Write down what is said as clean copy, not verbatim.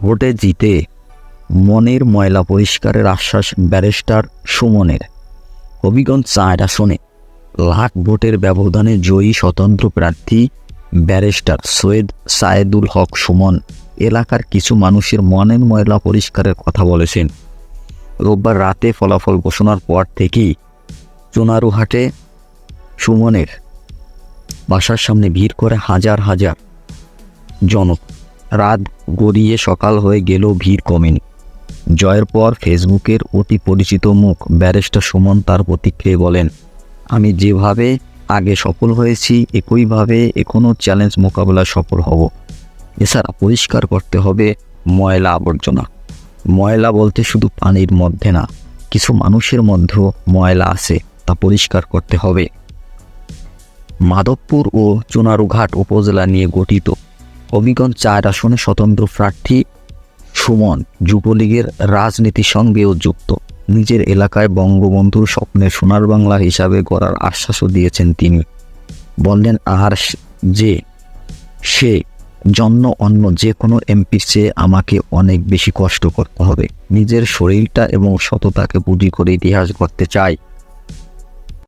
ভোটে জিতে মনের ময়লা পরিষ্কারের আশ্বাস ব্যারিস্টার সুমনের। হবিগঞ্জ ৪ আসনে লাখ ভোটের ব্যবধানে জয়ী স্বতন্ত্র প্রার্থী ব্যারিস্টার সৈয়দ সায়েদুল হক সুমন এলাকার কিছু মানুষের মনের ময়লা পরিষ্কারের কথা বলেছেন। রোববার রাতে ফলাফল ঘোষণার পর থেকেই চুনারুহাটে সুমনের বাসার সামনে ভিড় করে হাজার হাজার জনতা। রাত গড়িয়ে সকাল হয়ে গেলেও ভিড় কমেনি। জয়ের পর ফেসবুকের অতি পরিচিত মুখ ব্যারিস্টার সুমন তার প্রতিক্রিয়ায় বলেন, আমি যেভাবে আগে সফল হয়েছি একইভাবে এখনও চ্যালেঞ্জ মোকাবেলায় সফল হব। এছাড়া পরিষ্কার করতে হবে ময়লা আবর্জনা। ময়লা বলতে শুধু পানির মধ্যে না, কিছু মানুষের মধ্যেও ময়লা আছে, তা পরিষ্কার করতে হবে। মাধবপুর ও চুনারুঘাট উপজেলা নিয়ে গঠিত হবিগঞ্জ ৪ আসনে স্বতন্ত্র প্রার্থী সুমন যুবলীগের রাজনীতির সঙ্গেও যুক্ত। নিজের এলাকায় বঙ্গবন্ধুর স্বপ্নের সোনার বাংলা হিসাবে গড়ার আশ্বাসও দিয়েছেন তিনি। বললেন, আর যে সে জন্য অন্য যে কোনো এমপির চেয়ে আমাকে অনেক বেশি কষ্ট করতে হবে। নিজের শরীরটা এবং সততাকে পুঁজি করে ইতিহাস গড়তে চাই।